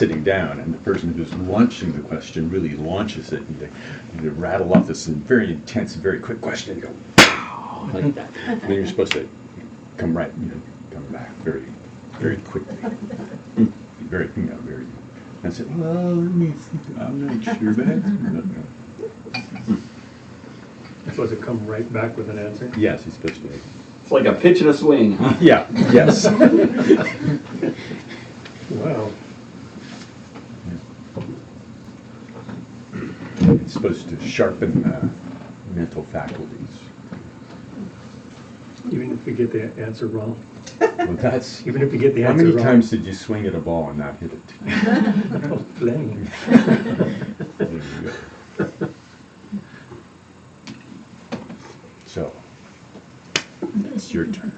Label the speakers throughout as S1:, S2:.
S1: sitting down, and the person who's launching the question really launches it, and they rattle off this very intense, very quick question, and you go, "Wow," like that. And then you're supposed to come back very, very quickly. Very, very. I said, well, let me think. I'm not sure about it.
S2: You're supposed to come right back with an answer?
S1: Yes, he's supposed to.
S3: It's like a pitch and a swing, huh?
S1: Yeah, yes.
S2: Wow.
S1: It's supposed to sharpen mental faculties.
S2: Even if you get the answer wrong?
S1: Well, that's.
S2: Even if you get the
S1: How
S2: answer
S1: many
S2: wrong?
S1: times did you swing at a ball and not hit it?
S2: Oh, plenty.
S1: There you go. So, it's your turn.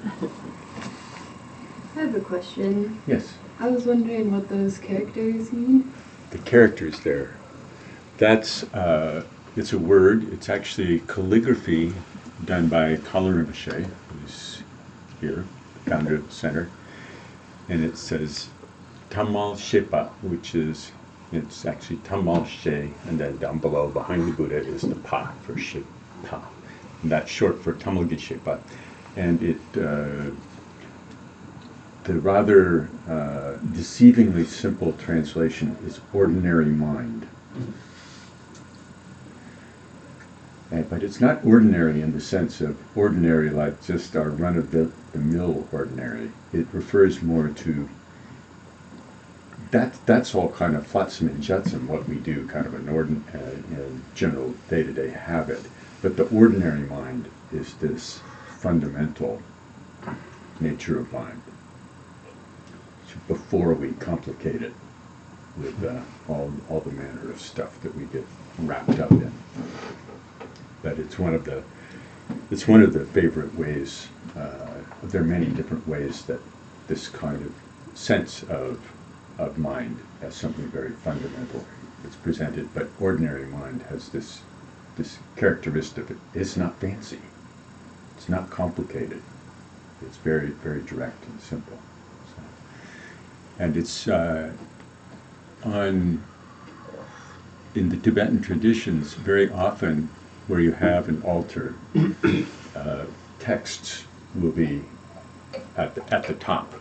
S4: I have a question.
S1: Yes.
S4: I was wondering what those characters mean.
S1: The characters there. That's it's a word. It's actually calligraphy done by Colin Rinpoche, who's here, founder of the center, and it says Tamal Shepa, which is it's actually Tamal She, and then down below behind the Buddha is the Pa for Shepa, and that's short for Tamal Shepa, and it. The rather deceivingly simple translation is ordinary mind. But it's not ordinary in the sense of ordinary like just our run-of-the-mill ordinary. It refers more to that's all kind of flotsam and jetsam, what we do, kind of an general day-to-day habit. But the ordinary mind is this fundamental nature of mind. Before we complicate it with all the manner of stuff that we get wrapped up in. But it's one of the favorite ways. There are many different ways that this kind of sense of mind as something very fundamental is presented. But ordinary mind has this characteristic. It's not fancy. It's not complicated. It's very, very direct and simple. And it's in the Tibetan traditions, very often where you have an altar, texts will be at the top.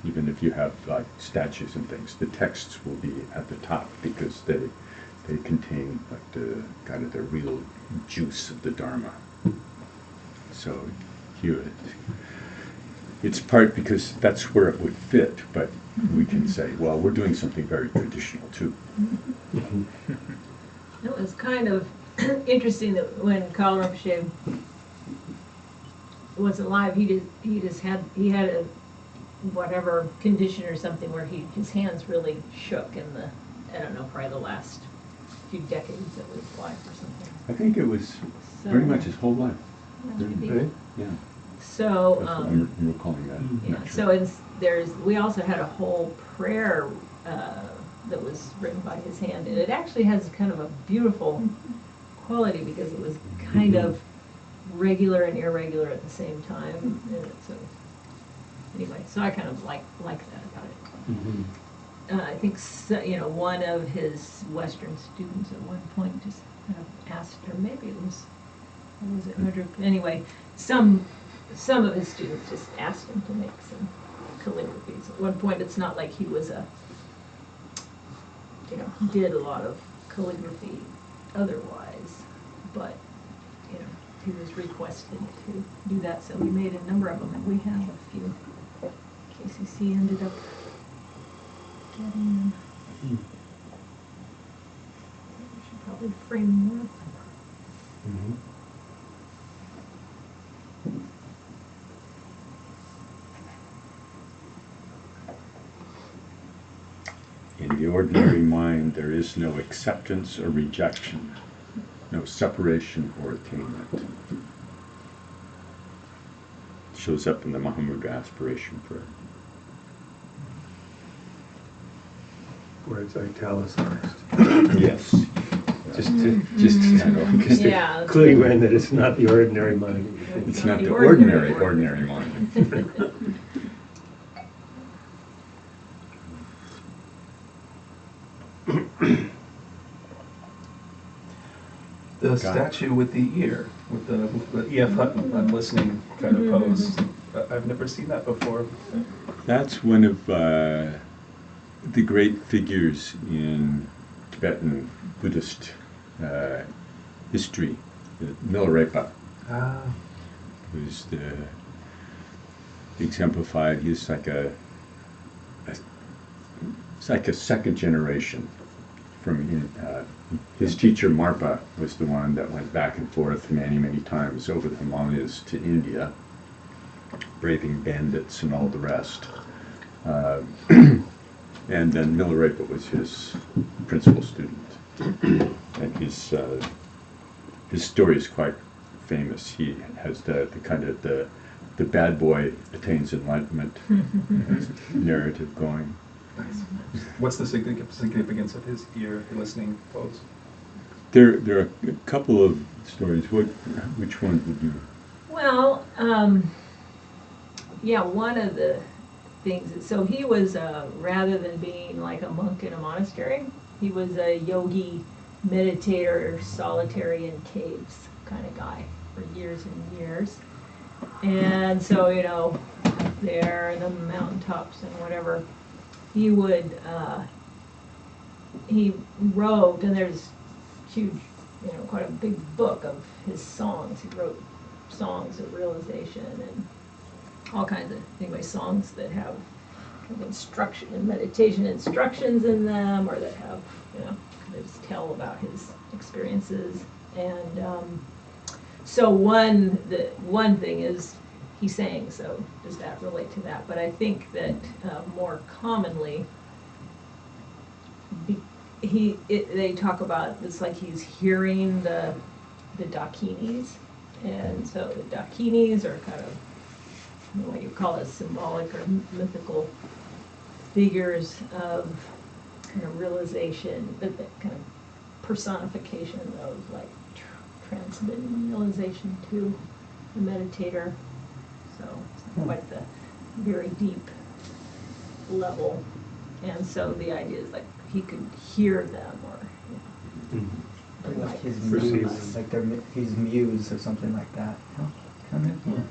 S1: Even if you have like statues and things, the texts will be at the top because they contain like the kind of the real juice of the Dharma. So here it's part because that's where it would fit, but we can say, well, we're doing something very traditional too.
S5: It was kind of interesting that when Kala Rinpoche was alive, he had a whatever condition or something where his hands really shook in the, I don't know, probably the last few decades of his life or something.
S1: I think it was pretty much his whole life.
S2: Okay.
S1: Yeah.
S5: So,
S1: That's what I'm recalling that.
S5: yeah, so we also had a whole prayer that was written by his hand, and it actually has kind of a beautiful quality because it was kind of regular and irregular at the same time. And so, anyway, so I kind of like that about it.
S2: Mm-hmm.
S5: I think one of his Western students at one point just kind of asked, or maybe it was it Mudrik? Anyway, some of his students just asked him to make some calligraphies. At one point, it's not like he was he did a lot of calligraphy otherwise, but, he was requested to do that, so we made a number of them, and we have a few. KCC ended up getting them. We should probably frame more of them.
S2: Mm-hmm.
S1: In the ordinary mind, there is no acceptance or rejection, no separation or attainment. It shows up in the Mahamudra aspiration prayer.
S2: Where it's italicized.
S1: Yes.
S2: Just
S5: Yeah.
S2: clue you in that it's not the ordinary mind.
S1: It's not the ordinary mind.
S6: The statue with the ear, with the E.F. Hutton, I'm listening kind of pose. I've never seen that before.
S1: That's one of the great figures in Tibetan Buddhist history, Milarepa,
S6: Ah,
S1: who's the exemplified. He's like it's like a second generation from his teacher Marpa was the one that went back and forth many times over the Himalayas to India, braving bandits and all the rest. And then Milarepa was his principal student, and his story is quite famous. He has the kind of the bad boy attains enlightenment narrative going.
S6: nice. What's the significance of his ear listening pose?
S1: There are a couple of stories. Which one would you?
S5: Well, yeah, one of the things, so he was, rather than being like a monk in a monastery, he was a yogi, meditator, solitary in caves kind of guy for years and years. And so, you know, there in the mountaintops and whatever, he would, he wrote, and there's huge, you know, quite a big book of his songs. He wrote songs of realization and all kinds of, anyway, songs that have kind of instruction and meditation instructions in them, or that have, you know, that just tell about his experiences. And so one thing is he sang, so does that relate to that? But I think that more commonly, they talk about, it's like he's hearing the dakinis, and so the dakinis are kind of, what you call it, symbolic or mythical figures of kind of realization, but the kind of personification of like transmitting realization to the meditator. So it's quite the very deep level. And so the idea is like he could hear them, or
S7: Like his
S2: Perceive.
S7: muse, like his muse or something like that. No? Kind of?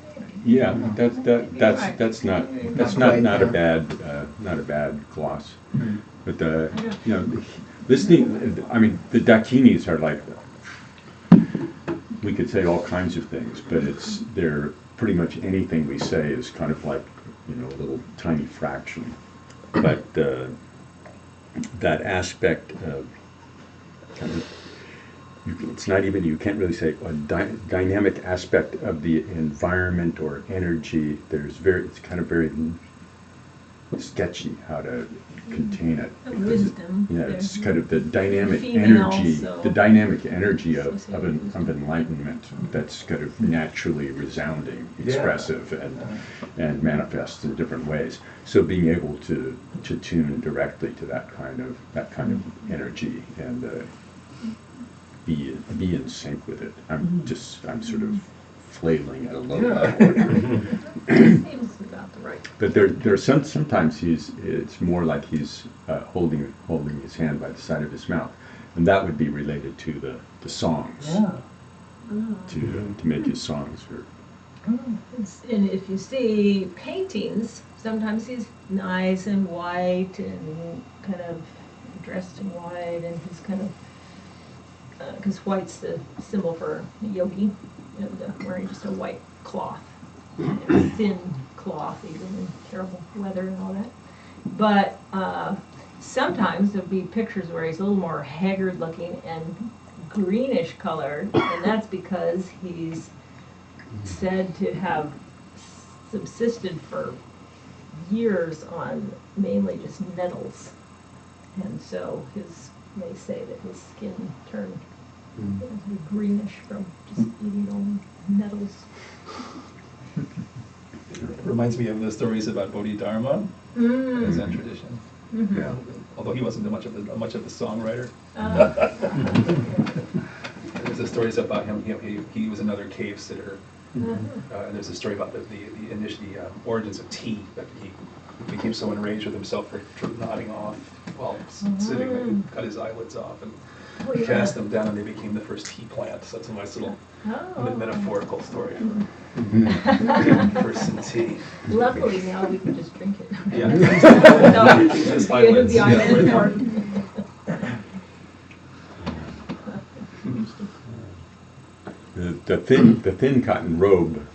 S1: Yeah, that's not a bad gloss. But you know, listening. I mean, the dakinis are like, we could say all kinds of things, but they're pretty much anything we say is kind of like, you know, a little tiny fraction. But that aspect of kind of, it's not even, you can't really say a dynamic aspect of the environment or energy. It's kind of very sketchy how to contain it.
S5: wisdom.
S1: Yeah, it's kind of the dynamic
S5: Female,
S1: energy,
S5: so-
S1: the dynamic energy of
S5: Associated with
S1: enlightenment that's kind of naturally resounding,
S6: Yeah.
S1: expressive, and manifests in different ways. So being able to tune directly to that kind of energy and be in sync with it. I'm sort of flailing at a low level.
S5: Seems about the right.
S1: But there are sometimes it's more like he's holding his hand by the side of his mouth, and that would be related to the songs,
S6: Yeah.
S1: to make his songs heard.
S5: And if you see paintings, sometimes he's nice and white and kind of dressed in white, and he's kind of, because white's the symbol for yogi, and wearing just a white cloth, thin cloth, even in terrible weather and all that. But sometimes there'll be pictures where he's a little more haggard looking and greenish colored, and that's because he's said to have subsisted for years on mainly just nettles. And so they say that his skin turned greenish from just eating only nettles.
S6: Reminds me of the stories about Bodhidharma, the Zen tradition.
S1: Yeah.
S6: Although he wasn't much of the songwriter.
S5: Uh,
S6: There's the stories about him. He was another cave sitter.
S5: uh-huh.
S6: And there's a story about the origins of tea, that he became so enraged with himself for nodding off while sitting there, he cut his eyelids off and
S5: Oh, yeah.
S6: cast them down, and they became the first tea plant. So that's a nice little
S5: Oh.
S6: metaphorical story
S1: Mhm.
S6: for some tea.
S5: Luckily, now we can just drink it.
S6: Yeah.
S5: No,
S6: Just
S5: the
S6: eyelids.
S5: eyelid
S6: Yeah.
S5: part.
S1: The thin cotton robe,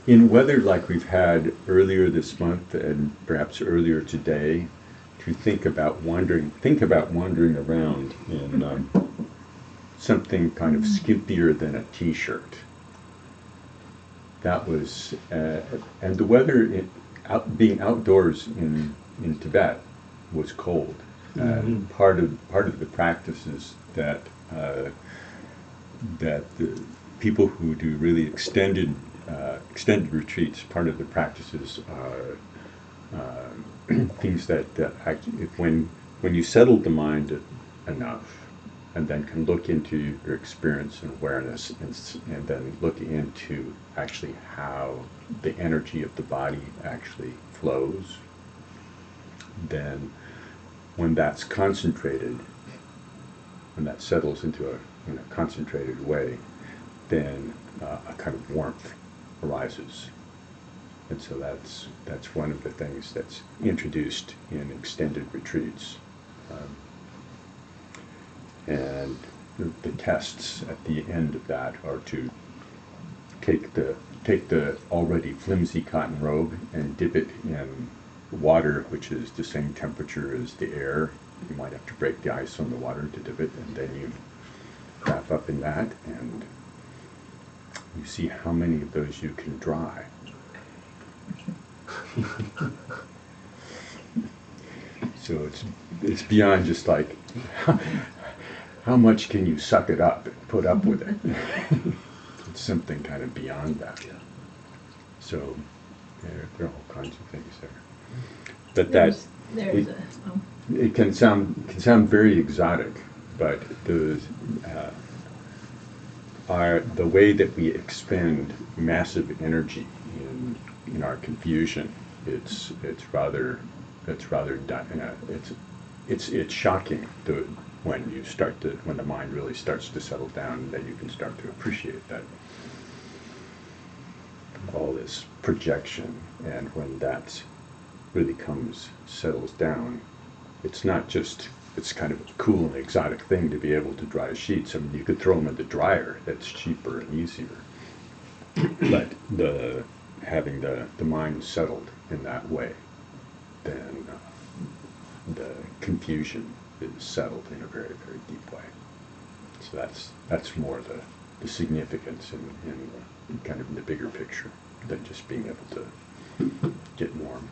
S1: in weather like we've had earlier this month and perhaps earlier today, to think about wandering around in something kind of skimpier than a t-shirt. That was, and the weather, being outdoors in Tibet was cold. Part of the practices that the people who do really extended retreats, part of the practices are things that actually, when you settle the mind enough, and then can look into your experience and awareness, and then look into actually how the energy of the body actually flows, then when that's concentrated, when that settles into in a concentrated way, then a kind of warmth arises. And so that's one of the things that's introduced in extended retreats. And the tests at the end of that are to take the already flimsy cotton robe and dip it in water, which is the same temperature as the air. You might have to break the ice on the water to dip it, and then you wrap up in that, and you see how many of those you can dry. So it's beyond just like, how much can you suck it up and put up with it? It's something kind of beyond that. So there are all kinds of things there. But
S5: There's
S1: it,
S5: a, oh.
S1: it can sound very exotic, but the way that we expend massive energy in our confusion, it's rather shocking when the mind really starts to settle down, that you can start to appreciate that all this projection, and when that really settles down, it's not just, it's kind of a cool and exotic thing to be able to dry sheets. I mean, you could throw them in the dryer, that's cheaper and easier. But having the mind settled in that way, then the confusion is settled in a very, very deep way. So that's more the significance in kind of in the bigger picture than just being able to get warm.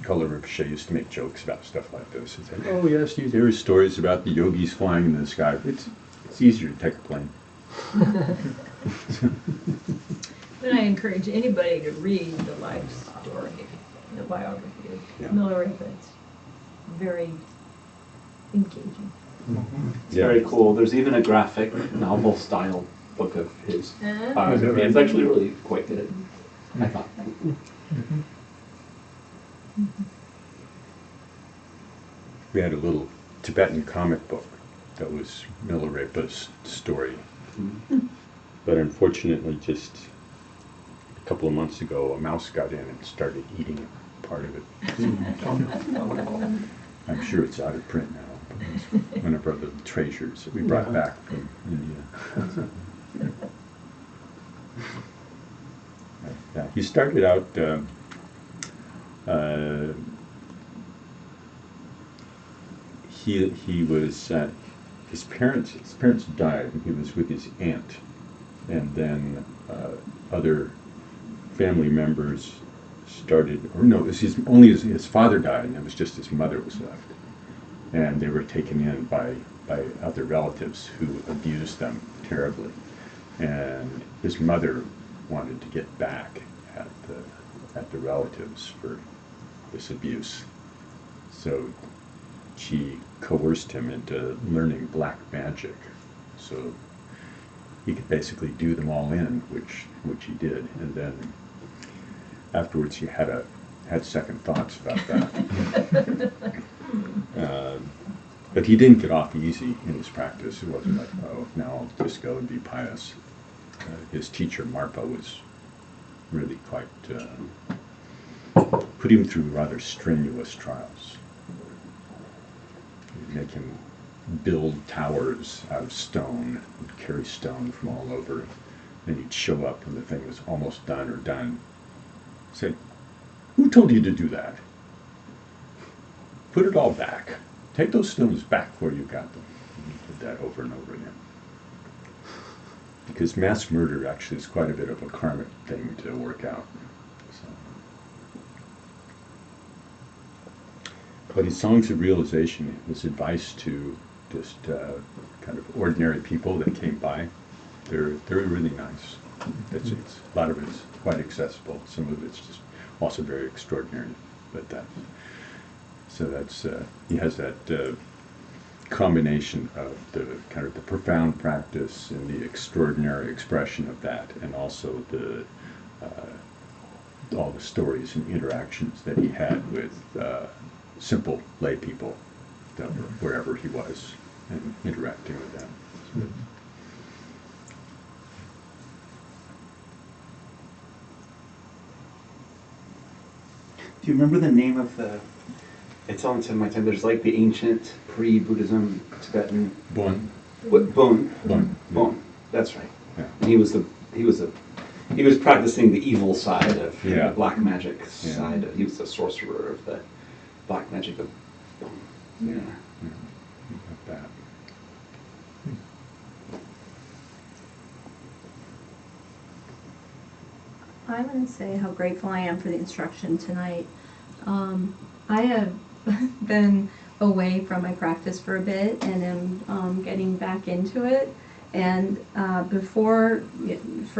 S1: Color Rinpoche used to make jokes about stuff like this. He'd say, oh yes, there are stories about the yogis flying in the sky. It's easier to take a plane.
S5: And I encourage anybody to read the life story, the biography of Milarepa. It's very engaging.
S3: It's very cool. There's even a graphic novel style book of his biography.
S2: right?
S3: It's actually really quite good, I thought.
S1: We had a little Tibetan comic book that was Milarepa's story. But unfortunately, just a couple of months ago, a mouse got in and started eating part of it. I'm sure it's out of print now. But it's one of our little treasures that we brought back from India. Yeah, he started out. He was his parents died, and he was with his aunt, and then other family members started, or no, it was only his father died, and it was just his mother was left, and they were taken in by other relatives who abused them terribly, and his mother wanted to get back at the relatives for this abuse, so she coerced him into learning black magic, so he could basically do them all in, which he did. And then afterwards he had had second thoughts about that. But he didn't get off easy in his practice. It wasn't like, oh, now I'll just go and be pious. His teacher, Marpa, was really quite, put him through rather strenuous trials. He'd make him build towers out of stone, and carry stone from all over, and he'd show up when the thing was almost done or done. Say, who told you to do that? Put it all back. Take those stones back where you got them. And he did that over and over again. Because mass murder actually is quite a bit of a karmic thing to work out. So. But his songs of realization, his advice to just kind of ordinary people that came by, they're really nice. It's a lot of it's quite accessible. Some of it's just also very extraordinary. But that's he has that combination of the kind of the profound practice and the extraordinary expression of that, and also the all the stories and interactions that he had with simple lay people that were wherever he was and interacting with them.
S3: Do you remember the name of the? It's on to my time. There's like the ancient pre-Buddhism Tibetan.
S1: Bon.
S3: What, Bon.
S1: Bon.
S3: Bon. That's right.
S1: Yeah.
S3: And he was practicing the evil side of
S1: Yeah.
S3: the black magic
S1: Yeah.
S3: side. He was the sorcerer of the black magic of Bon.
S1: Yeah. Like that.
S8: I want to say how grateful I am for the instruction tonight. I have been away from my practice for a bit and am getting back into it. And for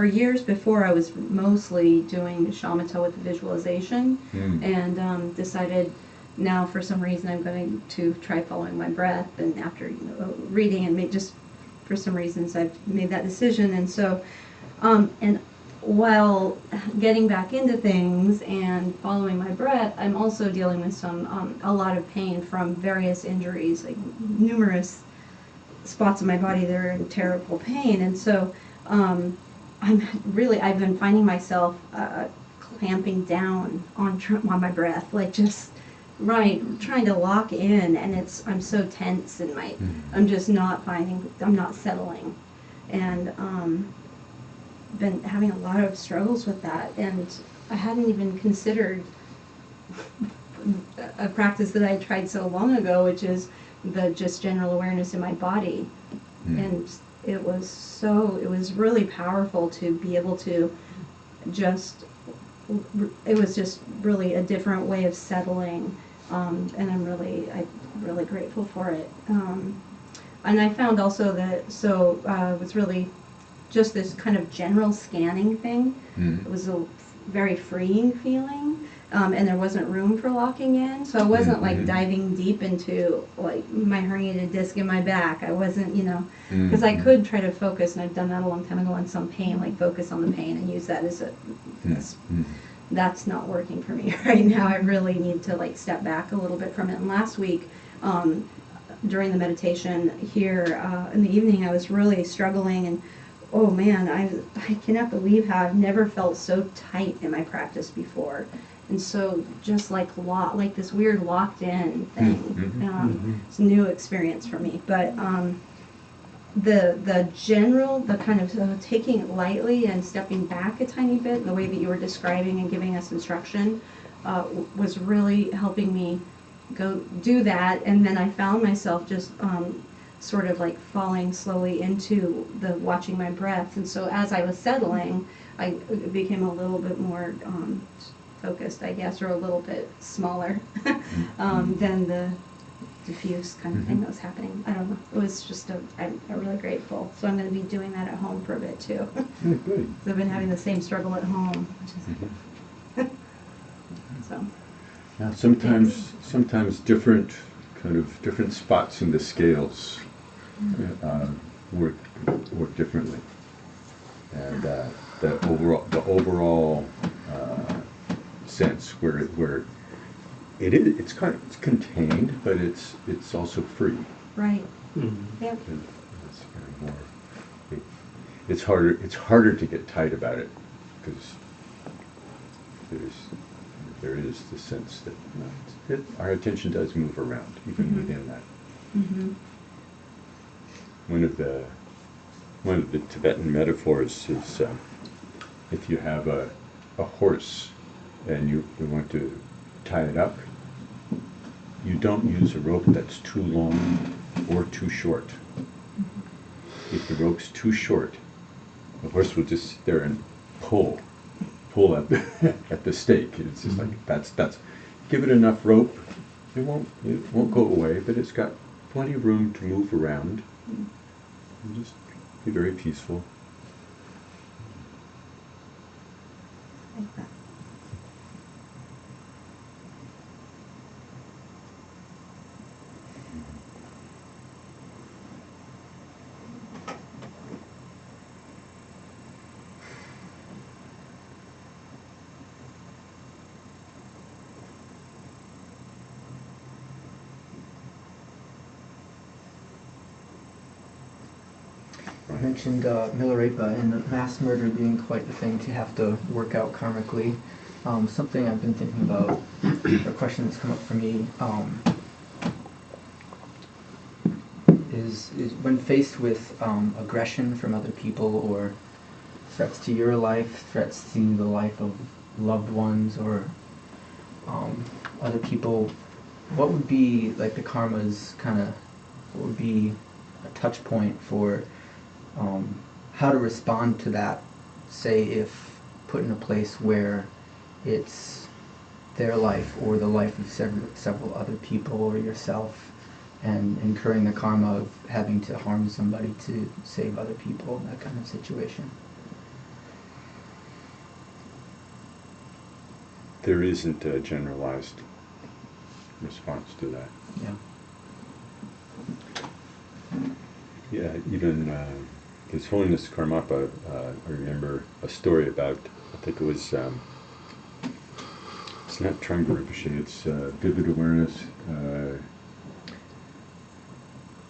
S8: years before, I was mostly doing shamatha with visualization, and decided now for some reason I'm going to try following my breath. And after reading and just for some reasons I've made that decision. And so, and while getting back into things and following my breath, I'm also dealing with a lot of pain from various injuries, like numerous spots in my body that are in terrible pain. And so I've been finding myself clamping down on my breath, like just trying to lock in, and I'm so tense, and I'm just I'm not settling, and been having a lot of struggles with that. And I hadn't even considered a practice that I tried so long ago, which is the just general awareness in my body. And it was really powerful to be able to it was just really a different way of settling, and I'm really grateful for it. And I found also that it was really just this kind of general scanning thing. It was a very freeing feeling, and there wasn't room for locking in. So I wasn't like diving deep into like my herniated disc in my back. I wasn't, because I could try to focus, and I've done that a long time ago on some pain, like focus on the pain and use that as that's not working for me right now. I really need to like step back a little bit from it. And last week, during the meditation here in the evening, I was really struggling, and oh man, I cannot believe how I've never felt so tight in my practice before, and so just like this weird locked in thing. It's a new experience for me, but the kind of taking it lightly and stepping back a tiny bit, the way that you were describing and giving us instruction, was really helping me go do that. And then I found myself just sort of like falling slowly into the watching my breath. And so as I was settling, I became a little bit more focused, I guess, or a little bit smaller than the diffuse kind of thing that was happening. I don't know. It was just I'm really grateful. So I'm going to be doing that at home for a bit too.
S1: Good.
S8: I've been having the same struggle at home, which is so.
S1: Yeah, sometimes different spots in the scales work differently, and the overall sense where it's contained, but it's also free.
S8: Right.
S2: Mhm.
S8: Yep.
S1: And it's kind of more, it's harder to get tight about it because there is the sense that our attention does move around even
S8: Mhm.
S1: within that.
S8: Mm-hmm.
S1: One of the Tibetan metaphors is if you have a horse and you want to tie it up, you don't use a rope that's too long or too short. If the rope's too short, the horse will just sit there and pull at the stake. It's just like that's give it enough rope, it won't go away, but it's got plenty of room to move around and just be very peaceful.
S8: Like that.
S7: You mentioned Milarepa and the mass murder being quite the thing to have to work out karmically. Something I've been thinking about, a question that's come up for me, is when faced with aggression from other people or threats to your life, threats to the life of loved ones or other people, what would be like the karma's what would be a touch point for how to respond to that, say if put in a place where it's their life or the life of several other people or yourself, and incurring the karma of having to harm somebody to save other people, that kind of situation.
S1: There isn't a generalized response to that.
S7: Yeah.
S1: Yeah, even His Holiness Karmapa, I remember a story about, I think it was, it's not Trungpa Rinpoche, it's Vivid Awareness,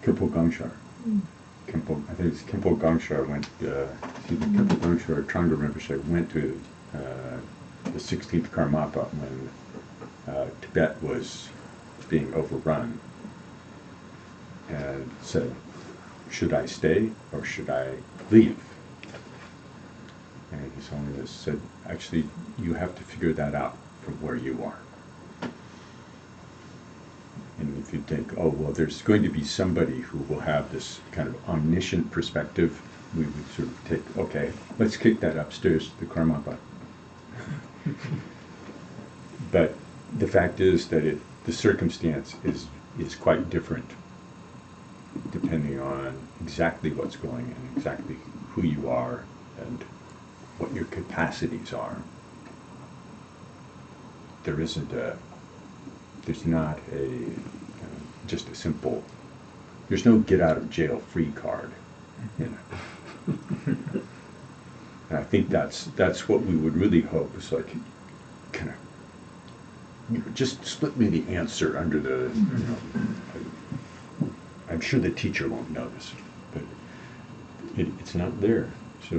S1: Khenpo Gongshar. I think it's Khenpo Gongshar Khenpo Gongshar or Trungpa Rinpoche went to the 16th Karmapa when Tibet was being overrun and said, should I stay or should I leave? And His Holiness said, actually, you have to figure that out from where you are. And if you think, oh, well, there's going to be somebody who will have this kind of omniscient perspective, we would sort of take, okay, let's kick that upstairs to the Karmapa. But the fact is that the circumstance is quite different depending on exactly what's going on, exactly who you are, and what your capacities are. There's not just a simple, there's no get out of jail free card, you know. And I think that's what we would really hope is like, kind of, just split me the answer under the, you know, I'm sure the teacher won't notice, but it's not there. So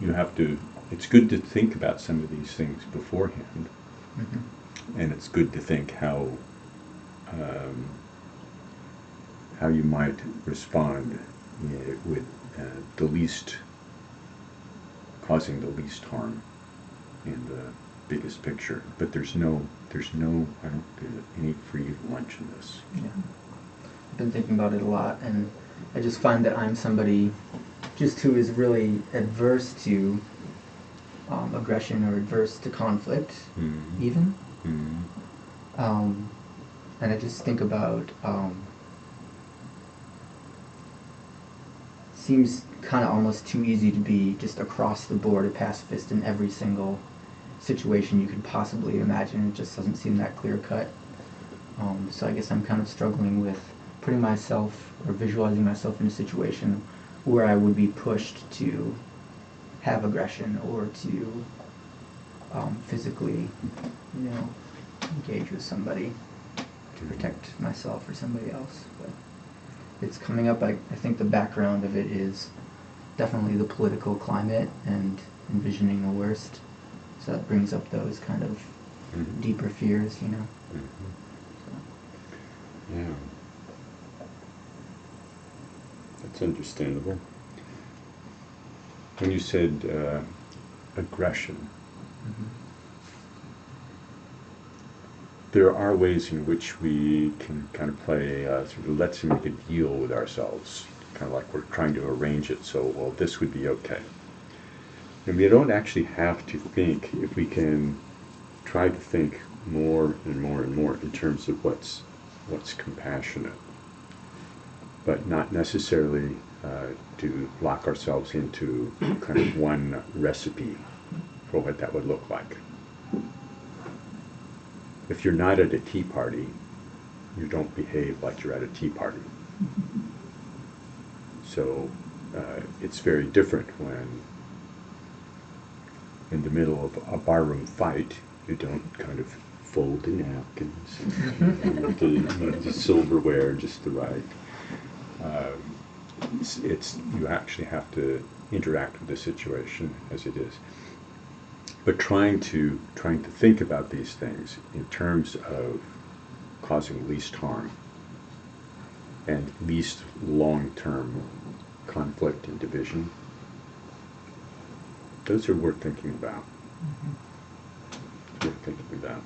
S1: you have to, it's good to think about some of these things beforehand.
S7: Mm-hmm.
S1: And it's good to think how you might respond with the least, causing the least harm in the biggest picture. But there's no, I don't get any free lunch in this.
S7: Yeah. I've been thinking about it a lot, and I just find that I'm somebody just who is really adverse to aggression or adverse to conflict, even. And I just think about, seems kind of almost too easy to be just across the board a pacifist in every single situation you could possibly imagine. It just doesn't seem that clear cut. So I guess I'm kind of struggling with putting myself or visualizing myself in a situation where I would be pushed to have aggression or to physically, engage with somebody to protect myself or somebody else. But it's coming up. I think the background of it is definitely the political climate and envisioning the worst. So that brings up those kind of deeper fears,
S1: Mhm. Yeah. That's understandable. When you said aggression, there are ways in which we can kind of play, sort of let's make a deal with ourselves, kind of like we're trying to arrange it so, well, this would be okay. And we don't actually have to think, if we can try to think more and more and more in terms of what's compassionate, but not necessarily to lock ourselves into kind of one recipe for what that would look like. If you're not at a tea party, you don't behave like you're at a tea party. So it's very different when in the middle of a barroom fight, you don't kind of fold the napkins and the silverware just the right. You actually have to interact with the situation as it is. But trying to think about these things in terms of causing least harm and least long-term conflict and division, those are worth thinking about. Worth thinking about.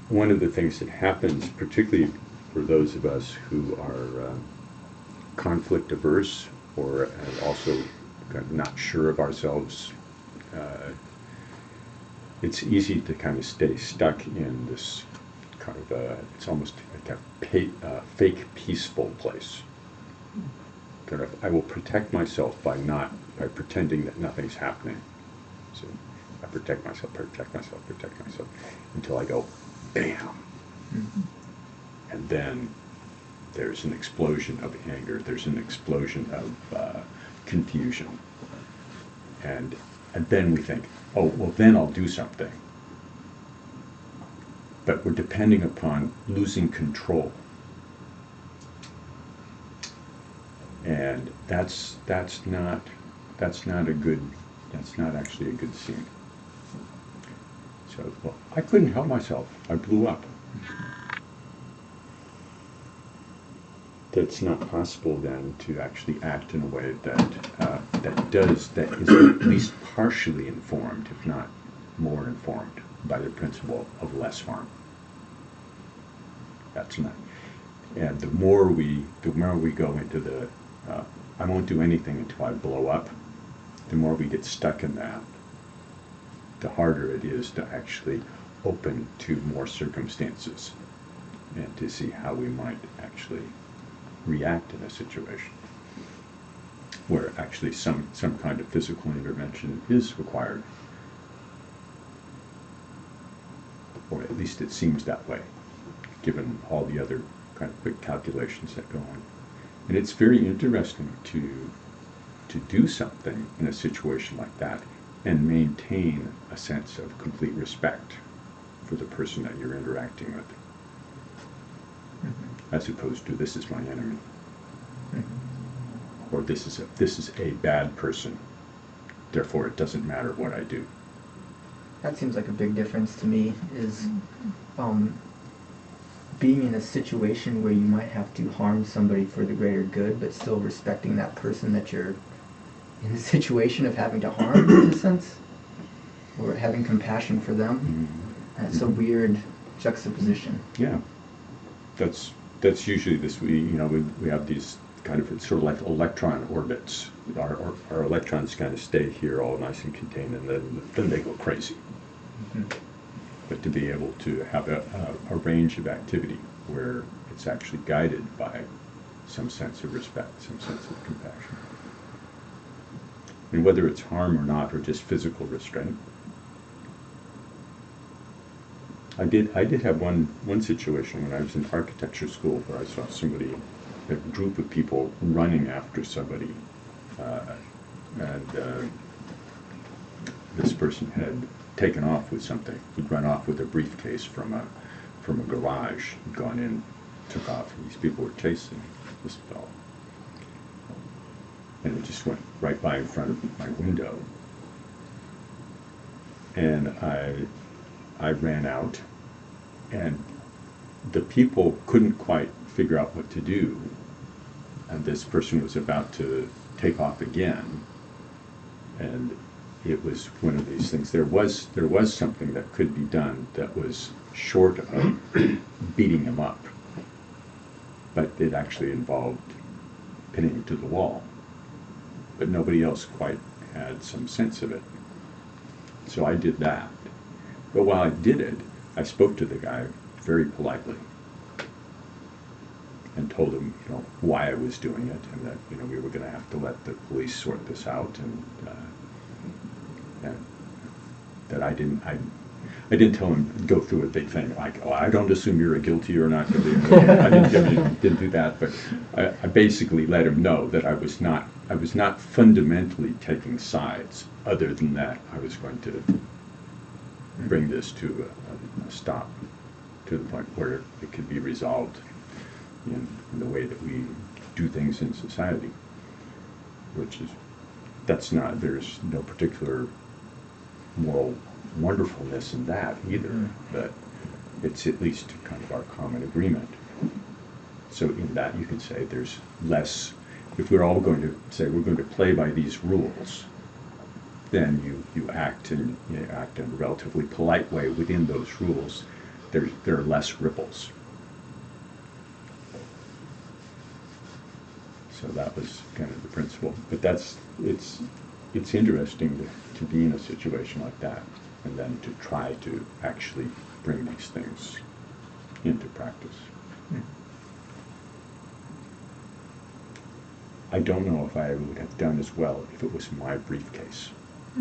S1: One of the things that happens, particularly for those of us who are conflict averse or also kind of not sure of ourselves, it's easy to kind of stay stuck in this kind of it's almost like a fake peaceful place. Kind of, I will protect myself by pretending that nothing's happening. So I protect myself, until I go, bam. And then there's an explosion of anger, there's an explosion of confusion. And then we think, oh, well, then I'll do something. But we're depending upon losing control. And that's not actually a good scene. So, well, I couldn't help myself. I blew up. It's not possible then to actually act in a way that is at least partially informed, if not more informed, by the principle of less harm. That's not. And the more we go into the I won't do anything until I blow up, the more we get stuck in that, the harder it is to actually open to more circumstances and to see how we might actually react in a situation where actually some kind of physical intervention is required. Or at least it seems that way, given all the other kind of quick calculations that go on. And it's very interesting to do something in a situation like that and maintain a sense of complete respect for the person that you're interacting with, as opposed to this is my enemy, or this is a bad person, therefore it doesn't matter what I do.
S7: That seems like a big difference to me, is being in a situation where you might have to harm somebody for the greater good, but still respecting that person that you're in the situation of having to harm, in a sense, or having compassion for them. That's a weird juxtaposition.
S1: Yeah, that's usually this. We have these kind of, it's sort of like electron orbits. Our electrons kind of stay here all nice and contained, and then they go crazy. But to be able to have a range of activity where it's actually guided by some sense of respect, some sense of compassion. And whether it's harm or not, or just physical restraint. I did have one situation when I was in architecture school where I saw somebody, a group of people running after somebody, and this person had taken off with something. He'd run off with a briefcase from a garage, he'd gone in, took off, and these people were chasing this fellow. And it just went right by in front of my window. And I ran out, and the people couldn't quite figure out what to do. And this person was about to take off again. And it was one of these things. There was something that could be done that was short of beating him up. But it actually involved pinning him to the wall. But nobody else quite had some sense of it. So I did that. But while I did it, I spoke to the guy very politely and told him, why I was doing it, and that, we were going to have to let the police sort this out, and that I didn't tell him go through a big thing like, I don't assume you're guilty or not guilty. I didn't do that, but I basically let him know that I was not fundamentally taking sides. Other than that, I was going to bring this to a stop, to the point where it could be resolved in the way that we do things in society, there's no particular moral wonderfulness in that either, but it's at least kind of our common agreement. So in that you can say there's less, if we're all going to say we're going to play by these rules, then you act in a relatively polite way within those rules. There are less ripples. So that was kind of the principle. But it's interesting to be in a situation like that, and then to try to actually bring these things into practice. I don't know if I would have done as well if it was my briefcase.
S5: I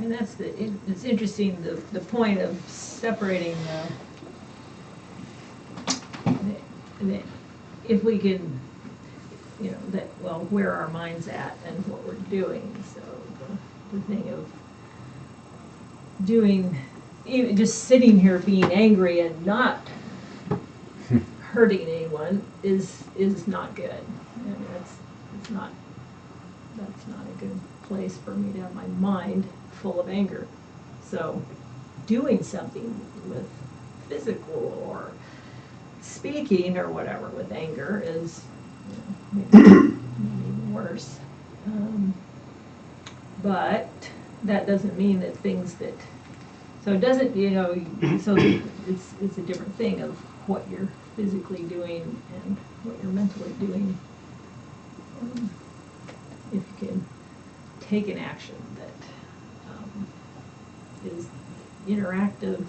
S5: mean, it's interesting, the point of separating if we can, where our mind's at and what we're doing. So the thing of doing, even just sitting here being angry and not hurting anyone is not good. And that's not a good place for me to have my mind full of anger. So doing something with physical or speaking or whatever with anger is maybe even worse. But that doesn't mean that so it doesn't, so it's a different thing of what you're physically doing and what you're mentally doing. If you can take an action that is interactive